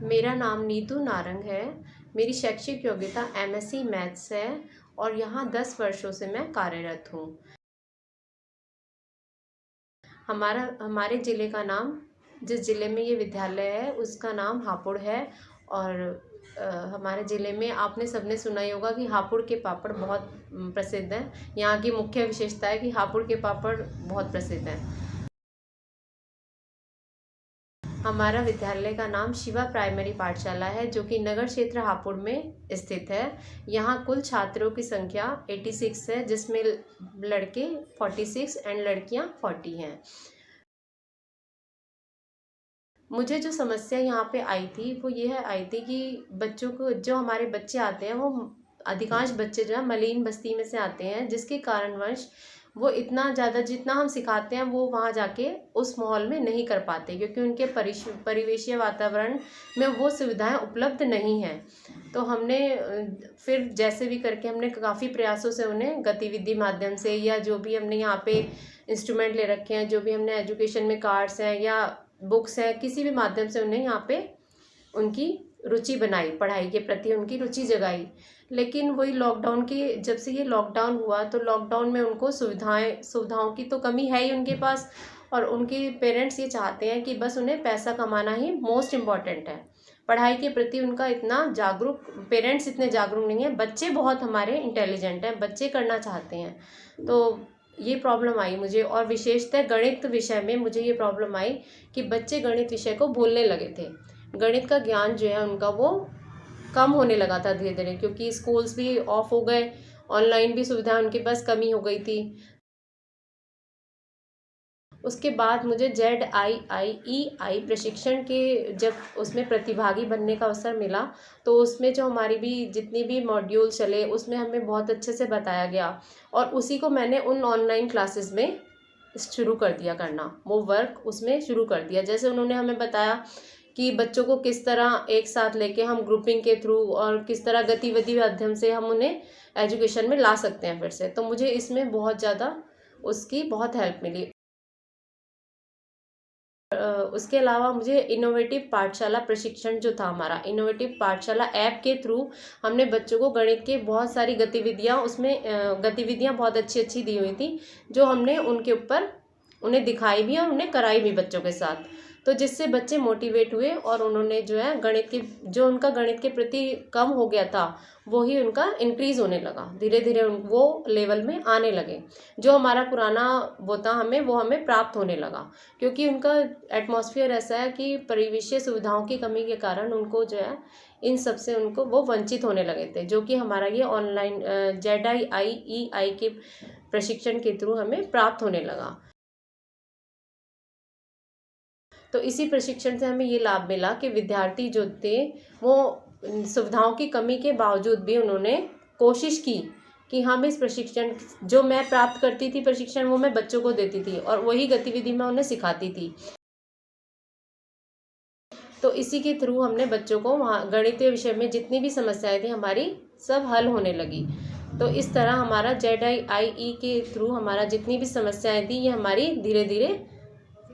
मेरा नाम नीतू नारंग है। मेरी शैक्षिक योग्यता एमएससी मैथ्स है और यहाँ 10 वर्षों से मैं कार्यरत हूँ। हमारे ज़िले का नाम, जिस ज़िले में ये विद्यालय है उसका नाम हापुड़ है। और हमारे ज़िले में आपने सबने सुना ही होगा कि हापुड़ के पापड़ बहुत प्रसिद्ध हैं। यहाँ की मुख्य विशेषता है कि हापुड़ के पापड़ बहुत प्रसिद्ध हैं। हमारा विद्यालय का नाम शिवा प्राइमरी पाठशाला है, जो कि नगर क्षेत्र हापुड़ में स्थित है। यहाँ कुल छात्रों की संख्या 86 है, जिसमें लड़के 46 एंड लड़कियाँ 40 हैं। मुझे जो समस्या यहाँ पे आई थी वो ये आई थी कि बच्चों को, जो हमारे बच्चे आते हैं वो अधिकांश बच्चे जो है मलिन बस्ती में से आते हैं, जिसके कारणवश वो इतना ज़्यादा जितना हम सिखाते हैं वो वहाँ जाके उस माहौल में नहीं कर पाते, क्योंकि उनके परिवेशीय वातावरण में वो सुविधाएं उपलब्ध नहीं हैं। तो हमने फिर जैसे भी करके हमने काफ़ी प्रयासों से उन्हें गतिविधि माध्यम से, या जो भी हमने यहाँ पे इंस्ट्रूमेंट ले रखे हैं, जो भी हमने एजुकेशन में कार्ड्स हैं या बुक्स हैं, किसी भी माध्यम से उन्हें यहाँ पे उनकी रुचि बनाई, पढ़ाई के प्रति उनकी रुचि जगाई। लेकिन वही लॉकडाउन की, जब से ये लॉकडाउन हुआ तो लॉकडाउन में उनको सुविधाओं की तो कमी है ही उनके पास, और उनके पेरेंट्स ये चाहते हैं कि बस उन्हें पैसा कमाना ही मोस्ट इम्पॉर्टेंट है। पढ़ाई के प्रति उनका इतना जागरूक, पेरेंट्स इतने जागरूक नहीं है। बच्चे बहुत हमारे इंटेलिजेंट हैं, बच्चे करना चाहते हैं। तो ये प्रॉब्लम आई मुझे, और विशेषतः गणित विषय में मुझे ये प्रॉब्लम आई कि बच्चे गणित विषय को भूलने लगे थे। गणित का ज्ञान जो है उनका वो कम होने लगा था धीरे धीरे, क्योंकि स्कूल्स भी ऑफ हो गए, ऑनलाइन भी सुविधा उनके पास कमी हो गई थी। उसके बाद मुझे ZIIEI प्रशिक्षण के जब उसमें प्रतिभागी बनने का अवसर मिला, तो उसमें जो हमारी भी जितनी भी मॉड्यूल चले उसमें हमें बहुत अच्छे से बताया गया, और उसी को मैंने उन ऑनलाइन क्लासेस में शुरू कर दिया करना, वो वर्क उसमें शुरू कर दिया। जैसे उन्होंने हमें बताया कि बच्चों को किस तरह एक साथ लेके हम ग्रुपिंग के थ्रू और किस तरह गतिविधि माध्यम से हम उन्हें एजुकेशन में ला सकते हैं फिर से, तो मुझे इसमें बहुत ज़्यादा उसकी बहुत हेल्प मिली। उसके अलावा मुझे इनोवेटिव पाठशाला प्रशिक्षण जो था, हमारा इनोवेटिव पाठशाला ऐप के थ्रू हमने बच्चों को गणित के बहुत सारी गतिविधियाँ, उसमें गतिविधियाँ बहुत अच्छी अच्छी दी हुई थी, जो हमने उनके ऊपर उन्हें दिखाई भी और उन्हें कराई भी बच्चों के साथ। तो जिससे बच्चे मोटिवेट हुए और उन्होंने जो है गणित की, जो उनका गणित के प्रति कम हो गया था वो ही उनका इंक्रीज़ होने लगा, धीरे धीरे वो लेवल में आने लगे। जो हमारा पुराना वो था वो हमें प्राप्त होने लगा, क्योंकि उनका एटमॉस्फेयर ऐसा है कि परिवेशीय सुविधाओं की कमी के कारण उनको जो है इन सब से उनको वो वंचित होने लगे थे, जो कि हमारा ये ऑनलाइन ZIIEI के प्रशिक्षण के थ्रू हमें प्राप्त होने लगा। तो इसी प्रशिक्षण से हमें ये लाभ मिला कि विद्यार्थी जो थे वो सुविधाओं की कमी के बावजूद भी उन्होंने कोशिश की कि हम इस प्रशिक्षण, जो मैं प्राप्त करती थी प्रशिक्षण, वो मैं बच्चों को देती थी और वही गतिविधि मैं उन्हें सिखाती थी। तो इसी के थ्रू हमने बच्चों को वहाँ गणितीय विषय में जितनी भी समस्याएं थी हमारी सब हल होने लगी। तो इस तरह हमारा ZIIE के थ्रू हमारा जितनी भी समस्याएं थी ये हमारी धीरे धीरे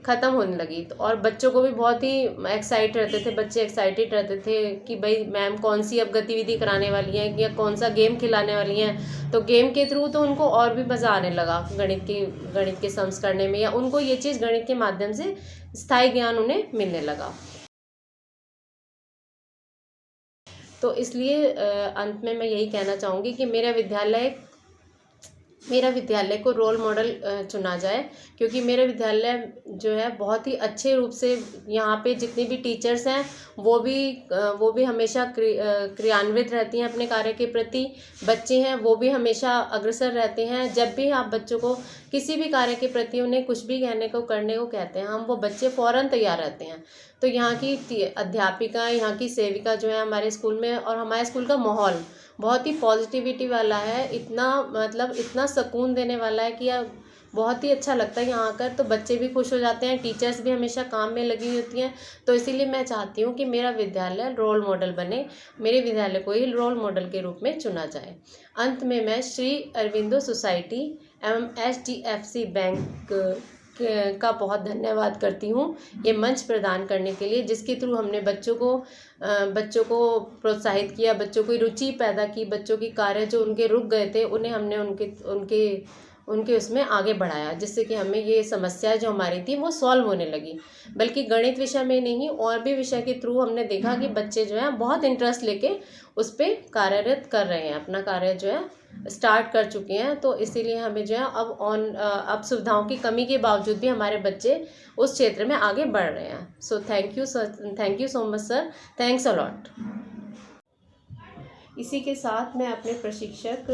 ख़त्म होने लगी। तो और बच्चों को भी बहुत ही एक्साइट रहते थे, बच्चे एक्साइटेड रहते थे कि भाई मैम कौन सी अब गतिविधि कराने वाली हैं या कौन सा गेम खिलाने वाली हैं। तो गेम के थ्रू तो उनको और भी मज़ा आने लगा गणित के सम्स करने में, या उनको ये चीज़ गणित के माध्यम से स्थायी ज्ञान उन्हें मिलने लगा। तो इसलिए अंत में मैं यही कहना चाहूँगी कि मेरा विद्यालय को रोल मॉडल चुना जाए, क्योंकि मेरा विद्यालय जो है बहुत ही अच्छे रूप से, यहाँ पे जितने भी टीचर्स हैं वो भी हमेशा क्रियान्वित रहती हैं अपने कार्य के प्रति। बच्चे हैं वो भी हमेशा अग्रसर रहते हैं। जब भी आप बच्चों को किसी भी कार्य के प्रति उन्हें कुछ भी कहने को करने को कहते हैं वो बच्चे फ़ौरन तैयार रहते हैं। तो यहाँ की अध्यापिका, यहाँ की सेविका जो है हमारे स्कूल में, और हमारे स्कूल का माहौल बहुत ही पॉजिटिविटी वाला है, इतना मतलब इतना सुकून देने वाला है कि यार बहुत ही अच्छा लगता है यहाँ आकर। तो बच्चे भी खुश हो जाते हैं, टीचर्स भी हमेशा काम में लगी होती हैं। तो इसीलिए मैं चाहती हूँ कि मेरा विद्यालय रोल मॉडल बने, मेरे विद्यालय को ही रोल मॉडल के रूप में चुना जाए। अंत में मैं श्री अरविंदो सोसाइटी एवं HDFC बैंक का बहुत धन्यवाद करती हूँ ये मंच प्रदान करने के लिए, जिसके थ्रू हमने बच्चों को प्रोत्साहित किया, बच्चों की रुचि पैदा की, बच्चों की कार्य जो उनके रुक गए थे उन्हें हमने उनके उनके उनके उसमें आगे बढ़ाया, जिससे कि हमें ये समस्या जो हमारी थी वो सॉल्व होने लगी। बल्कि गणित विषय में नहीं, और भी विषय के थ्रू हमने देखा कि बच्चे जो है बहुत इंटरेस्ट लेके उस पर कार्यरत कर रहे हैं, अपना कार्य जो है स्टार्ट कर चुके हैं। तो इसीलिए हमें जो है अब सुविधाओं की कमी के बावजूद भी हमारे बच्चे उस क्षेत्र में आगे बढ़ रहे हैं। So thank you sir, thank you so much sir, thanks a lot. इसी के साथ मैं अपने प्रशिक्षक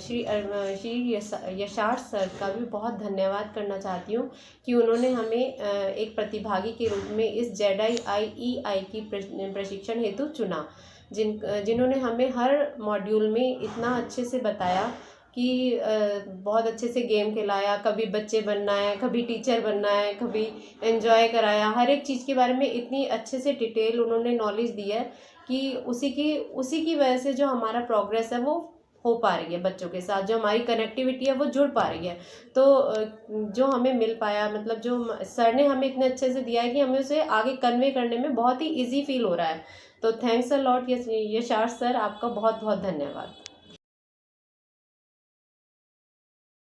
श्री यशार्थ सर का भी बहुत धन्यवाद करना चाहती हूँ कि उन्होंने हमें एक प्रतिभागी के रूप में इस ZIIEI की प्रशिक्षण हेतु चुना, जिन्होंने हमें हर मॉड्यूल में इतना अच्छे से बताया कि बहुत अच्छे से गेम खिलाया, कभी बच्चे बनना है, कभी टीचर बनना है, कभी एंजॉय कराया, हर एक चीज़ के बारे में इतनी अच्छे से डिटेल उन्होंने नॉलेज दी है कि उसी की वजह से जो हमारा प्रोग्रेस है वो हो पा रही है, बच्चों के साथ जो हमारी कनेक्टिविटी है वो जुड़ पा रही है। तो जो हमें मिल पाया, मतलब जो सर ने हमें इतने अच्छे से दिया है कि हमें उसे आगे कन्वे करने में बहुत ही ईजी फील हो रहा है। तो thanks a lot Yatharth sir, आपका बहुत बहुत धन्यवाद।